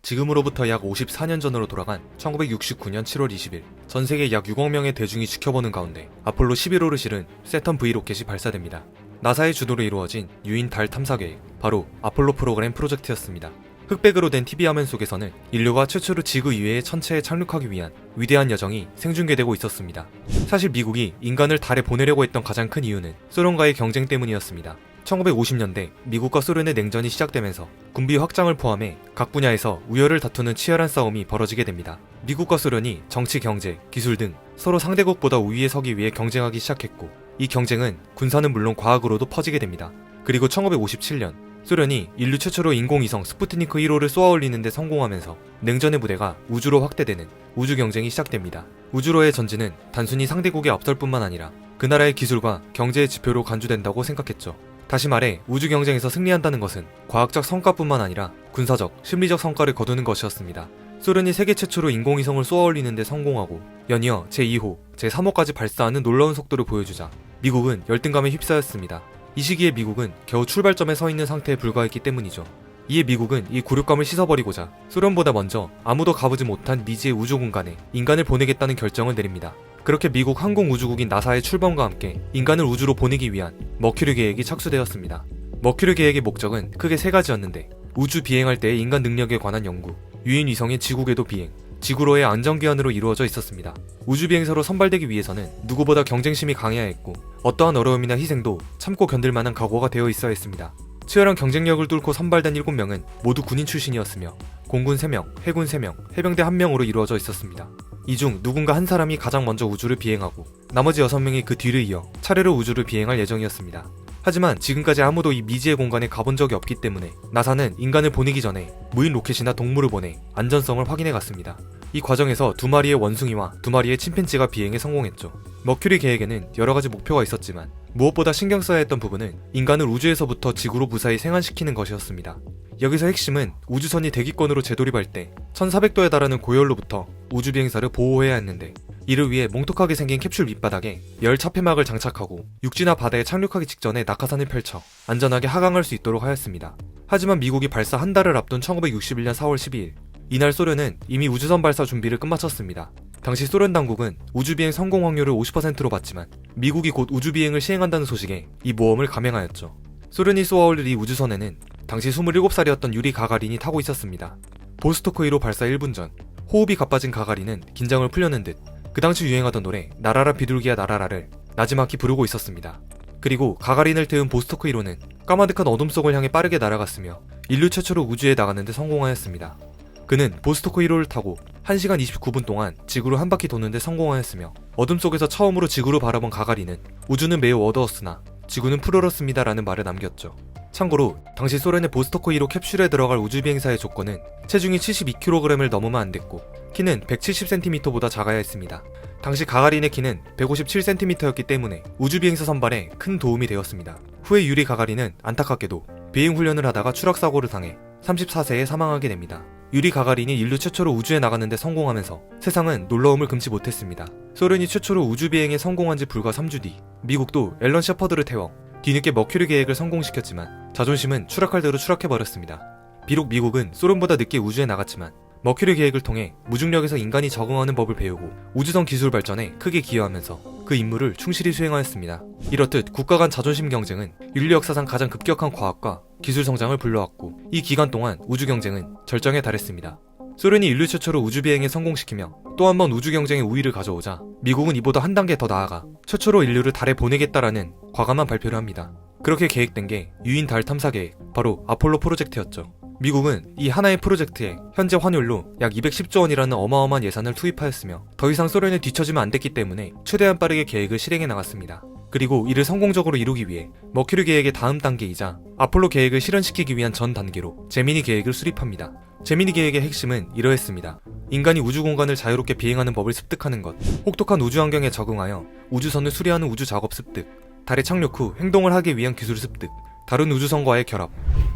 지금으로부터 약 54년 전으로 돌아간 1969년 7월 20일, 전 세계 약 6억 명의 대중이 지켜보는 가운데 아폴로 11호를 실은 세턴 V 로켓이 발사됩니다. 나사의 주도로 이루어진 유인 달 탐사 계획, 바로 아폴로 프로그램 프로젝트였습니다. 흑백으로 된 TV 화면 속에서는 인류가 최초로 지구 이외의 천체에 착륙하기 위한 위대한 여정이 생중계되고 있었습니다. 사실 미국이 인간을 달에 보내려고 했던 가장 큰 이유는 소련과의 경쟁 때문이었습니다. 1950년대 미국과 소련의 냉전이 시작되면서 군비 확장을 포함해 각 분야에서 우열을 다투는 치열한 싸움이 벌어지게 됩니다. 미국과 소련이 정치, 경제, 기술 등 서로 상대국보다 우위에 서기 위해 경쟁하기 시작했고, 이 경쟁은 군사는 물론 과학으로도 퍼지게 됩니다. 그리고 1957년 소련이 인류 최초로 인공위성 스푸트니크 1호를 쏘아올리는 데 성공하면서 냉전의 무대가 우주로 확대되는 우주 경쟁이 시작됩니다. 우주로의 전진은 단순히 상대국의 앞설 뿐만 아니라 그 나라의 기술과 경제의 지표로 간주된다고 생각했죠. 다시 말해 우주 경쟁에서 승리한다는 것은 과학적 성과뿐만 아니라 군사적, 심리적 성과를 거두는 것이었습니다. 소련이 세계 최초로 인공위성을 쏘아올리는 데 성공하고 연이어 제2호, 제3호까지 발사하는 놀라운 속도를 보여주자 미국은 열등감에 휩싸였습니다. 이 시기에 미국은 겨우 출발점에 서 있는 상태에 불과했기 때문이죠. 이에 미국은 이 굴욕감을 씻어버리고자 소련보다 먼저 아무도 가보지 못한 미지의 우주 공간에 인간을 보내겠다는 결정을 내립니다. 그렇게 미국 항공우주국인 나사의 출범과 함께 인간을 우주로 보내기 위한 머큐리 계획이 착수되었습니다. 머큐리 계획의 목적은 크게 세 가지였는데, 우주 비행할 때의 인간 능력에 관한 연구, 유인 위성의 지구 궤도 비행, 지구로의 안전귀환으로 이루어져 있었습니다. 우주 비행사로 선발되기 위해서는 누구보다 경쟁심이 강해야 했고, 어떠한 어려움이나 희생도 참고 견딜 만한 각오가 되어 있어야 했습니다. 치열한 경쟁력을 뚫고 선발된 7명은 모두 군인 출신이었으며 공군 3명, 해군 3명, 해병대 1명으로 이루어져 있었습니다. 이 중 누군가 한 사람이 가장 먼저 우주를 비행하고 나머지 6명이 그 뒤를 이어 차례로 우주를 비행할 예정이었습니다. 하지만 지금까지 아무도 이 미지의 공간에 가본 적이 없기 때문에 나사는 인간을 보내기 전에 무인 로켓이나 동물을 보내 안전성을 확인해 갔습니다. 이 과정에서 2마리의 원숭이와 2마리의 침팬지가 비행에 성공했죠. 머큐리 계획에는 여러가지 목표가 있었지만 무엇보다 신경 써야 했던 부분은 인간을 우주에서부터 지구로 무사히 생還시키는 것이었습니다. 여기서 핵심은 우주선이 대기권으로 재돌입할 때 1400도에 달하는 고열로부터 우주 비행사를 보호해야 했는데, 이를 위해 몽톡하게 생긴 캡슐 밑바닥에 열 차폐막을 장착하고 육지나 바다에 착륙하기 직전에 낙하산을 펼쳐 안전하게 하강할 수 있도록 하였습니다. 하지만 미국이 발사 한 달을 앞둔 1961년 4월 12일, 이날 소련은 이미 우주선 발사 준비를 끝마쳤습니다. 당시 소련 당국은 우주비행 성공 확률을 50%로 봤지만 미국이 곧 우주비행을 시행한다는 소식에 이 모험을 감행하였죠. 소련이 쏘아올릴 이 우주선에는 당시 27살이었던 유리 가가린이 타고 있었습니다. 보스토크 1호 발사 1분 전, 호흡이 가빠진 가가린은 긴장을 풀려는 듯 그 당시 유행하던 노래 나라라 비둘기야 나라라를 나지막히 부르고 있었습니다. 그리고 가가린을 태운 보스토크 1호는 까마득한 어둠 속을 향해 빠르게 날아갔으며 인류 최초로 우주에 나가는데 성공하였습니다. 그는 보스토크 1호를 타고 1시간 29분 동안 지구를 한 바퀴 도는데 성공하였으며, 어둠 속에서 처음으로 지구를 바라본 가가린은 우주는 매우 어두웠으나 지구는 푸르렀습니다 라는 말을 남겼죠. 참고로 당시 소련의 보스토크 1호 캡슐에 들어갈 우주비행사의 조건은 체중이 72kg을 넘으면 안 됐고 키는 170cm보다 작아야 했습니다. 당시 가가린의 키는 157cm였기 때문에 우주비행사 선발에 큰 도움이 되었습니다. 후에 유리 가가린은 안타깝게도 비행 훈련을 하다가 추락사고를 당해 34세에 사망하게 됩니다. 유리 가가린이 인류 최초로 우주에 나갔는데 성공하면서 세상은 놀라움을 금치 못했습니다. 소련이 최초로 우주비행에 성공한 지 불과 3주 뒤, 미국도 앨런 셰퍼드를 태워 뒤늦게 머큐리 계획을 성공시켰지만 자존심은 추락할 대로 추락해버렸습니다. 비록 미국은 소련보다 늦게 우주에 나갔지만 머큐리 계획을 통해 무중력에서 인간이 적응하는 법을 배우고 우주선 기술 발전에 크게 기여하면서 그 임무를 충실히 수행하였습니다. 이렇듯 국가 간 자존심 경쟁은 인류 역사상 가장 급격한 과학과 기술 성장을 불러왔고, 이 기간 동안 우주 경쟁은 절정에 달했습니다. 소련이 인류 최초로 우주 비행에 성공시키며 또 한 번 우주 경쟁의 우위를 가져오자 미국은 이보다 한 단계 더 나아가 최초로 인류를 달에 보내겠다라는 과감한 발표를 합니다. 그렇게 계획된 게 유인 달 탐사 계획, 바로 아폴로 프로젝트였죠. 미국은 이 하나의 프로젝트에 현재 환율로 약 210조 원이라는 어마어마한 예산을 투입하였으며 더 이상 소련에 뒤처지면 안 됐기 때문에 최대한 빠르게 계획을 실행해 나갔습니다. 그리고 이를 성공적으로 이루기 위해 머큐리 계획의 다음 단계이자 아폴로 계획을 실현시키기 위한 전 단계로 제미니 계획을 수립합니다. 제미니 계획의 핵심은 이러했습니다. 인간이 우주 공간을 자유롭게 비행하는 법을 습득하는 것, 혹독한 우주 환경에 적응하여 우주선을 수리하는 우주 작업 습득, 달에 착륙 후 행동을 하기 위한 기술 습득, 다른 우주선과의 결합.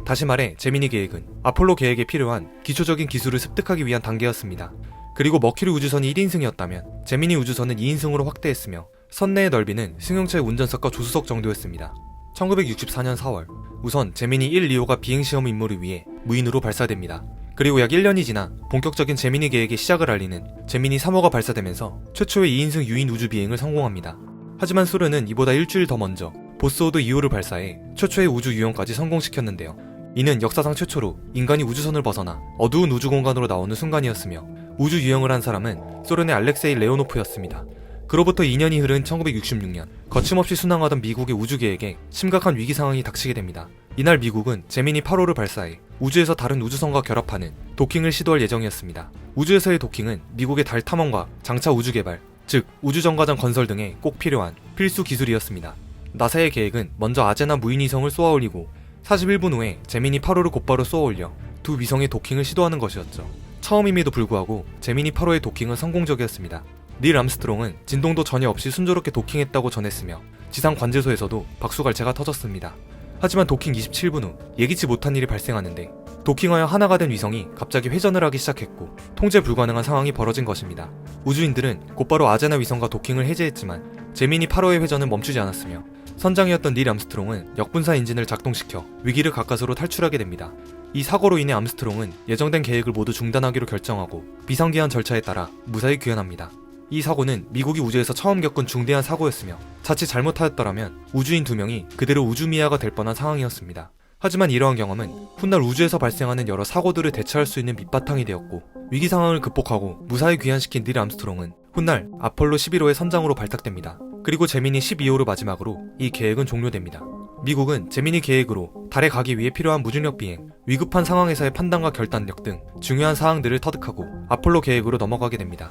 다시 말해 제미니 계획은 아폴로 계획에 필요한 기초적인 기술을 습득하기 위한 단계였습니다. 그리고 머큐리 우주선이 1인승이었다면 제미니 우주선은 2인승으로 확대했으며 선내의 넓이는 승용차의 운전석과 조수석 정도였습니다. 1964년 4월, 우선 제미니 1, 2호가 비행시험 임무를 위해 무인으로 발사됩니다. 그리고 약 1년이 지나 본격적인 제미니 계획의 시작을 알리는 제미니 3호가 발사되면서 최초의 2인승 유인 우주 비행을 성공합니다. 하지만 소련은 이보다 일주일 더 먼저 보스워드 2호를 발사해 최초의 우주 유영까지 성공시켰는데요. 이는 역사상 최초로 인간이 우주선을 벗어나 어두운 우주 공간으로 나오는 순간이었으며 우주 유영을 한 사람은 소련의 알렉세이 레오노프였습니다. 그로부터 2년이 흐른 1966년, 거침없이 순항하던 미국의 우주 계획에 심각한 위기 상황이 닥치게 됩니다. 이날 미국은 제미니 8호를 발사해 우주에서 다른 우주선과 결합하는 도킹을 시도할 예정이었습니다. 우주에서의 도킹은 미국의 달 탐험과 장차 우주 개발, 즉 우주정거장 건설 등에 꼭 필요한 필수 기술이었습니다. 나사의 계획은 먼저 아제나 무인위성을 쏘아올리고 41분 후에 제미니 8호를 곧바로 쏘아올려 두 위성의 도킹을 시도하는 것이었죠. 처음임에도 불구하고 제미니 8호의 도킹은 성공적이었습니다. 닐 암스트롱은 진동도 전혀 없이 순조롭게 도킹했다고 전했으며 지상 관제소에서도 박수갈채가 터졌습니다. 하지만 도킹 27분 후 예기치 못한 일이 발생하는데 도킹하여 하나가 된 위성이 갑자기 회전을 하기 시작했고 통제 불가능한 상황이 벌어진 것입니다. 우주인들은 곧바로 아제나 위성과 도킹을 해제했지만 제미니 8호의 회전은 멈추지 않았으며 선장이었던 닐 암스트롱은 역분사 엔진을 작동시켜 위기를 가까스로 탈출하게 됩니다. 이 사고로 인해 암스트롱은 예정된 계획을 모두 중단하기로 결정하고 비상기한 절차에 따라 무사히 귀환합니다. 이 사고는 미국이 우주에서 처음 겪은 중대한 사고였으며 자칫 잘못하였더라면 우주인 2명이 그대로 우주미아가 될 뻔한 상황이었습니다. 하지만 이러한 경험은 훗날 우주에서 발생하는 여러 사고들을 대처할 수 있는 밑바탕이 되었고 위기 상황을 극복하고 무사히 귀환시킨 닐 암스트롱은 훗날 아폴로 11호의 선장으로 발탁됩니다. 그리고 제미니 12호로 마지막으로 이 계획은 종료됩니다. 미국은 제미니 계획으로 달에 가기 위해 필요한 무중력 비행, 위급한 상황에서의 판단과 결단력 등 중요한 사항들을 터득하고 아폴로 계획으로 넘어가게 됩니다.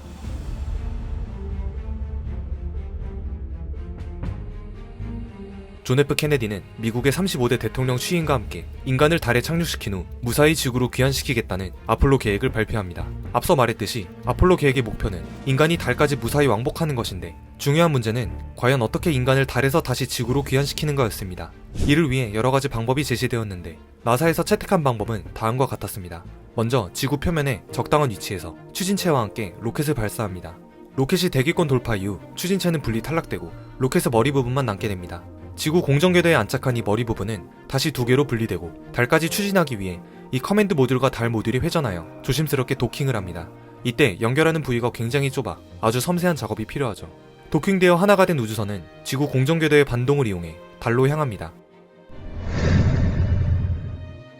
존 F 케네디는 미국의 35대 대통령 취임과 함께 인간을 달에 착륙시킨 후 무사히 지구로 귀환시키겠다는 아폴로 계획을 발표합니다. 앞서 말했듯이 아폴로 계획의 목표는 인간이 달까지 무사히 왕복하는 것인데 중요한 문제는 과연 어떻게 인간을 달에서 다시 지구로 귀환시키는가였습니다. 이를 위해 여러가지 방법이 제시되었는데 나사에서 채택한 방법은 다음과 같았습니다. 먼저 지구 표면에 적당한 위치에서 추진체와 함께 로켓을 발사합니다. 로켓이 대기권 돌파 이후 추진체는 분리 탈락되고 로켓의 머리 부분만 남게 됩니다. 지구 공정궤도에 안착한 이 머리 부분은 다시 두 개로 분리되고 달까지 추진하기 위해 이 커맨드 모듈과 달 모듈이 회전하여 조심스럽게 도킹을 합니다. 이때 연결하는 부위가 굉장히 좁아 아주 섬세한 작업이 필요하죠. 도킹되어 하나가 된 우주선은 지구 공정궤도의 반동을 이용해 달로 향합니다.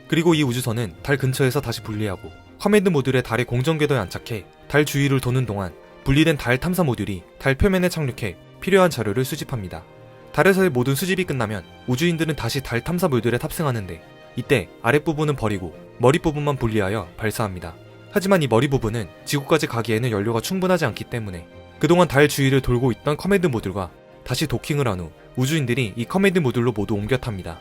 그리고 이 우주선은 달 근처에서 다시 분리하고 커맨드 모듈의 달의 공정궤도에 안착해 달 주위를 도는 동안 분리된 달 탐사 모듈이 달 표면에 착륙해 필요한 자료를 수집합니다. 달에서의 모든 수집이 끝나면 우주인들은 다시 달 탐사 모듈에 탑승하는데 이때 아랫부분은 버리고 머리부분만 분리하여 발사합니다. 하지만 이 머리부분은 지구까지 가기에는 연료가 충분하지 않기 때문에 그동안 달 주위를 돌고 있던 커맨드 모듈과 다시 도킹을 한 후 우주인들이 이 커맨드 모듈로 모두 옮겨 탑니다.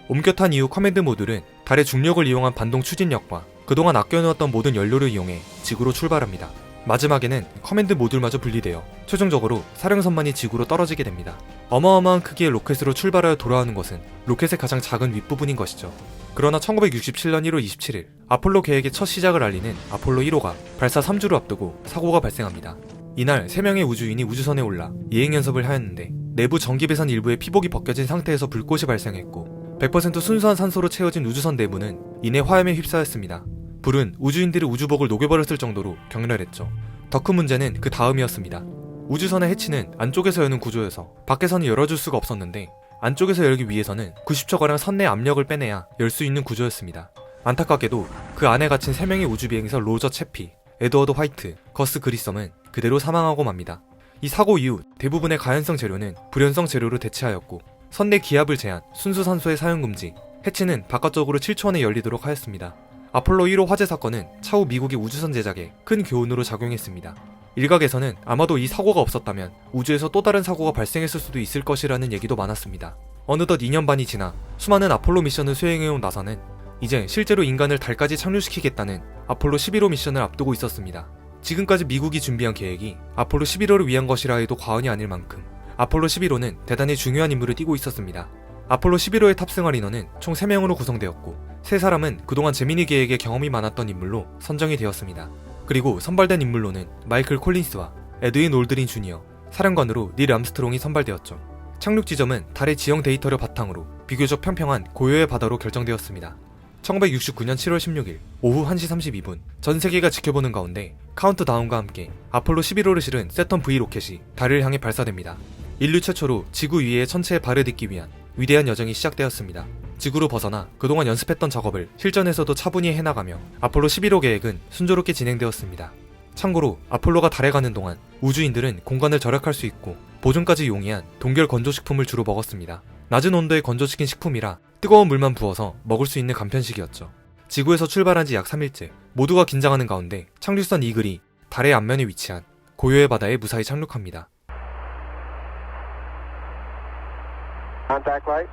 옮겨 탄 이후 커맨드 모듈은 달의 중력을 이용한 반동 추진력과 그동안 아껴놓았던 모든 연료를 이용해 지구로 출발합니다. 마지막에는 커맨드 모듈마저 분리되어 최종적으로 사령선만이 지구로 떨어지게 됩니다. 어마어마한 크기의 로켓으로 출발하여 돌아오는 것은 로켓의 가장 작은 윗부분인 것이죠. 그러나 1967년 1월 27일 아폴로 계획의 첫 시작을 알리는 아폴로 1호가 발사 3주를 앞두고 사고가 발생합니다. 이날 3명의 우주인이 우주선에 올라 예행연습을 하였는데 내부 전기 배선 일부의 피복이 벗겨진 상태에서 불꽃이 발생했고 100% 순수한 산소로 채워진 우주선 내부는 이내 화염에 휩싸였습니다. 불은 우주인들의 우주복을 녹여버렸을 정도로 격렬했죠. 더 큰 문제는 그 다음이었습니다. 우주선의 해치는 안쪽에서 여는 구조여서 밖에서는 열어줄 수가 없었는데 안쪽에서 열기 위해서는 90초가량 선내 압력을 빼내야 열 수 있는 구조였습니다. 안타깝게도 그 안에 갇힌 3명의 우주비행사 로저 채피, 에드워드 화이트, 거스 그리썸은 그대로 사망하고 맙니다. 이 사고 이후 대부분의 가연성 재료는 불연성 재료로 대체하였고 선내 기압을 제한, 순수 산소의 사용 금지, 해치는 바깥쪽으로 7초 안에 열리도록 하였습니다. 아폴로 1호 화재 사건은 차후 미국의 우주선 제작에 큰 교훈으로 작용했습니다. 일각에서는 아마도 이 사고가 없었다면 우주에서 또 다른 사고가 발생했을 수도 있을 것이라는 얘기도 많았습니다. 어느덧 2년 반이 지나 수많은 아폴로 미션을 수행해온 나사는 이제 실제로 인간을 달까지 착륙시키겠다는 아폴로 11호 미션을 앞두고 있었습니다. 지금까지 미국이 준비한 계획이 아폴로 11호를 위한 것이라 해도 과언이 아닐 만큼 아폴로 11호는 대단히 중요한 임무를 띠고 있었습니다. 아폴로 11호에 탑승할 인원은 총 3명으로 구성되었고 3사람은 그동안 제미니 계획에 경험이 많았던 인물로 선정이 되었습니다. 그리고 선발된 인물로는 마이클 콜린스와 에드윈 올드린 주니어, 사령관으로 닐 암스트롱이 선발되었죠. 착륙 지점은 달의 지형 데이터를 바탕으로 비교적 평평한 고요의 바다로 결정되었습니다. 1969년 7월 16일 오후 1시 32분 전 세계가 지켜보는 가운데 카운트다운과 함께 아폴로 11호를 실은 세턴 V 로켓이 달을 향해 발사됩니다. 인류 최초로 지구 위에 천체에 발을 딛기 위한 위대한 여정이 시작되었습니다. 지구로 벗어나 그동안 연습했던 작업을 실전에서도 차분히 해나가며 아폴로 11호 계획은 순조롭게 진행되었습니다. 참고로 아폴로가 달에 가는 동안 우주인들은 공간을 절약할 수 있고 보존까지 용이한 동결 건조식품을 주로 먹었습니다. 낮은 온도에 건조시킨 식품이라 뜨거운 물만 부어서 먹을 수 있는 간편식이었죠. 지구에서 출발한 지 약 3일째 모두가 긴장하는 가운데 착륙선 이글이 달의 앞면에 위치한 고요의 바다에 무사히 착륙합니다. Contact light.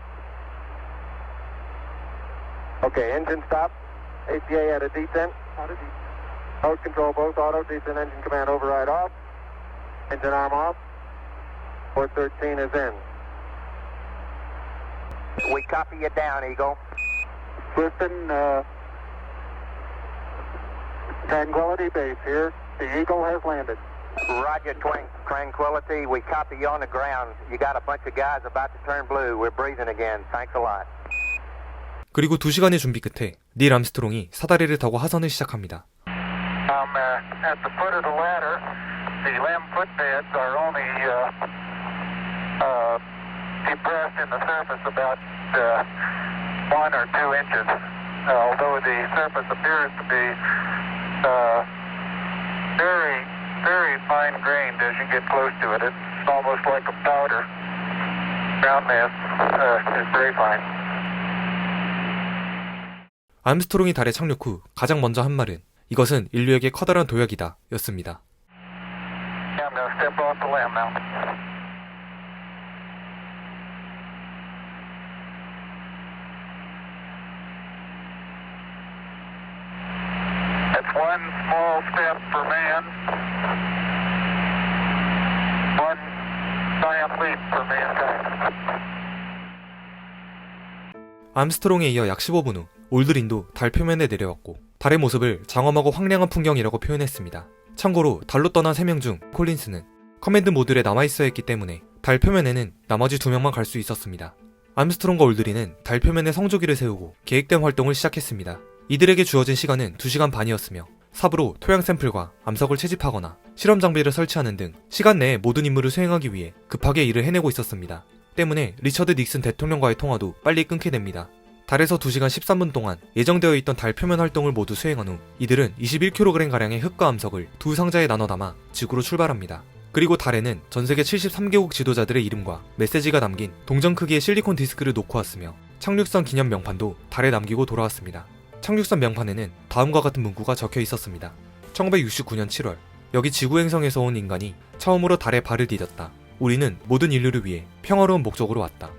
Okay, engine stop. APA at a descent. Mode control both auto, descent engine command override off. Engine arm off. Port 13 is in. We copy you down, Eagle. Listen, Tranquility Base here. The Eagle has landed. Roger, Tranquility. We copy you on the ground. You got a bunch of guys about to turn blue. We're breathing again. Thanks a lot. 그리고 2시간의 준비 끝에 닐 암스트롱이 사다리를 타고 하선을 시작합니다. At the foot of the ladder, the limb footbeds are only depressed in the surface about 1 or 2 inches, although the surface appears to be very, very fine-grained as you get close to it. It's almost like a powder. Ground mass is very fine. 암스트롱이 달에 착륙 후 가장 먼저 한 말은 이것은 인류에게 커다란 도약이다 였습니다. I'm going to step off the limb now. That's one small step for man, one giant leap for mankind. 암스트롱에 이어 약 15분 후 올드린도 달 표면에 내려왔고 달의 모습을 장엄하고 황량한 풍경이라고 표현했습니다. 참고로 달로 떠난 3명 중 콜린스는 커맨드 모듈에 남아있어야 했기 때문에 달 표면에는 나머지 2명만 갈 수 있었습니다. 암스트롱과 올드린은 달 표면에 성조기를 세우고 계획된 활동을 시작했습니다. 이들에게 주어진 시간은 2시간 반이었으며 삽으로 토양 샘플과 암석을 채집하거나 실험 장비를 설치하는 등 시간 내에 모든 임무를 수행하기 위해 급하게 일을 해내고 있었습니다. 때문에 리처드 닉슨 대통령과의 통화도 빨리 끊게 됩니다. 달에서 2시간 13분 동안 예정되어 있던 달 표면 활동을 모두 수행한 후 이들은 21kg가량의 흙과 암석을 2상자에 나눠 담아 지구로 출발합니다. 그리고 달에는 전세계 73개국 지도자들의 이름과 메시지가 담긴 동전 크기의 실리콘 디스크를 놓고 왔으며 착륙선 기념 명판도 달에 남기고 돌아왔습니다. 착륙선 명판에는 다음과 같은 문구가 적혀 있었습니다. 1969년 7월 여기 지구 행성에서 온 인간이 처음으로 달에 발을 디뎠다. 우리는 모든 인류를 위해 평화로운 목적으로 왔다.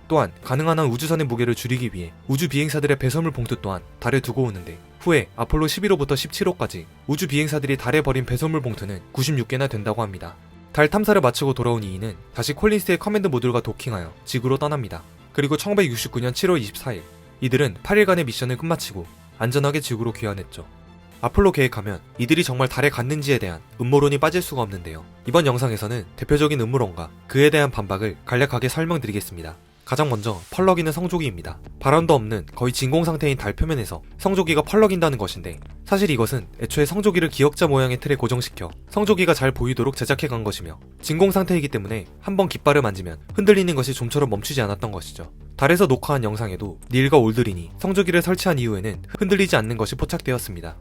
또한 가능한 한 우주선의 무게를 줄이기 위해 우주 비행사들의 배설물 봉투 또한 달에 두고 오는데 후에 아폴로 11호부터 17호까지 우주 비행사들이 달에 버린 배설물 봉투는 96개나 된다고 합니다. 달 탐사를 마치고 돌아온 이인은 다시 콜린스의 커맨드 모듈과 도킹하여 지구로 떠납니다. 그리고 1969년 7월 24일 이들은 8일간의 미션을 끝마치고 안전하게 지구로 귀환했죠. 아폴로 계획하면 이들이 정말 달에 갔는지에 대한 음모론이 빠질 수가 없는데요. 이번 영상에서는 대표적인 음모론과 그에 대한 반박을 간략하게 설명드리겠습니다. 가장 먼저 펄럭이는 성조기입니다. 바람도 없는 거의 진공 상태인 달 표면에서 성조기가 펄럭인다는 것인데 사실 이것은 애초에 성조기를 기역자 모양의 틀에 고정시켜 성조기가 잘 보이도록 제작해 간 것이며 진공 상태이기 때문에 한번 깃발을 만지면 흔들리는 것이 좀처럼 멈추지 않았던 것이죠. 달에서 녹화한 영상에도 닐과 올드린이 성조기를 설치한 이후에는 흔들리지 않는 것이 포착되었습니다.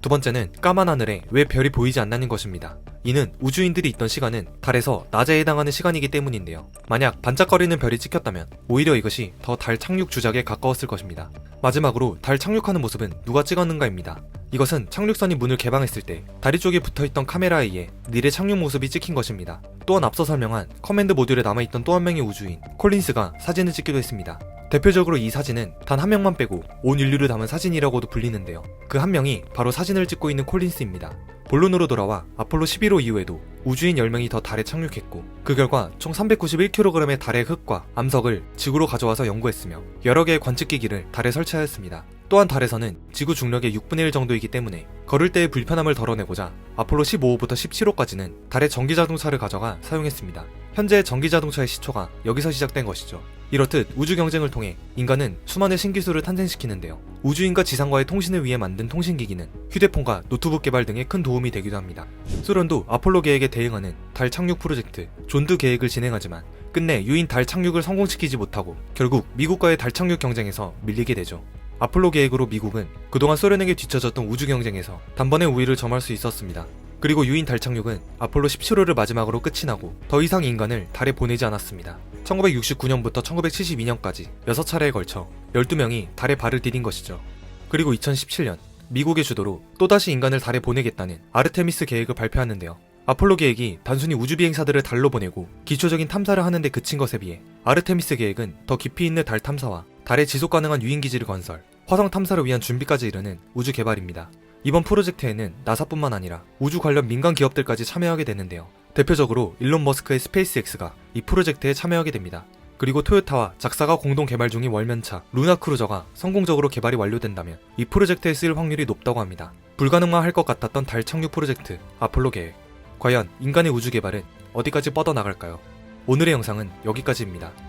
두 번째는 까만 하늘에 왜 별이 보이지 않는 것입니다. 이는 우주인들이 있던 시간은 달에서 낮에 해당하는 시간이기 때문인데요. 만약 반짝거리는 별이 찍혔다면 오히려 이것이 더 달 착륙 주작에 가까웠을 것입니다. 마지막으로 달 착륙하는 모습은 누가 찍었는가입니다. 이것은 착륙선이 문을 개방했을 때 다리 쪽에 붙어있던 카메라에 의해 닐의 착륙 모습이 찍힌 것입니다. 또한 앞서 설명한 커맨드 모듈에 남아있던 또 한 명의 우주인 콜린스가 사진을 찍기도 했습니다. 대표적으로 이 사진은 단 한 명만 빼고 온 인류를 담은 사진이라고도 불리는데요. 그 한 명이 바로 사진을 찍고 있는 콜린스입니다. 본론으로 돌아와 아폴로 11호 이후에도 우주인 10명이 더 달에 착륙했고 그 결과 총 391kg의 달의 흙과 암석을 지구로 가져와서 연구했으며 여러 개의 관측기기를 달에 설치하였습니다. 또한 달에서는 지구 중력의 6분의 1 정도이기 때문에 걸을 때의 불편함을 덜어내고자 아폴로 15호부터 17호까지는 달에 전기자동차를 가져가 사용했습니다. 현재 전기자동차의 시초가 여기서 시작된 것이죠. 이렇듯 우주 경쟁을 통해 인간은 수많은 신기술을 탄생시키는데요. 우주인과 지상과의 통신을 위해 만든 통신기기는 휴대폰과 노트북 개발 등에 큰 도움이 되기도 합니다. 소련도 아폴로 계획에 대응하는 달 착륙 프로젝트 존드 계획을 진행하지만 끝내 유인 달 착륙을 성공시키지 못하고 결국 미국과의 달 착륙 경쟁에서 밀리게 되죠. 아폴로 계획으로 미국은 그동안 소련에게 뒤처졌던 우주 경쟁에서 단번에 우위를 점할 수 있었습니다. 그리고 유인 달 착륙은 아폴로 17호를 마지막으로 끝이 나고 더 이상 인간을 달에 보내지 않았습니다. 1969년부터 1972년까지 6차례에 걸쳐 12명이 달에 발을 디딘 것이죠. 그리고 2017년 미국의 주도로 또다시 인간을 달에 보내겠다는 아르테미스 계획을 발표하는데요. 아폴로 계획이 단순히 우주비행사들을 달로 보내고 기초적인 탐사를 하는 데 그친 것에 비해 아르테미스 계획은 더 깊이 있는 달 탐사와 달의 지속가능한 유인기지를 건설, 화성 탐사를 위한 준비까지 이르는 우주 개발입니다. 이번 프로젝트에는 나사뿐만 아니라 우주 관련 민간 기업들까지 참여하게 되는데요. 대표적으로 일론 머스크의 스페이스X가 이 프로젝트에 참여하게 됩니다. 그리고 토요타와 작사가 공동 개발 중인 월면차 루나 크루저가 성공적으로 개발이 완료된다면 이 프로젝트에 쓰일 확률이 높다고 합니다. 불가능만 할 것 같았던 달 착륙 프로젝트 아폴로 계획. 과연 인간의 우주 개발은 어디까지 뻗어나갈까요? 오늘의 영상은 여기까지입니다.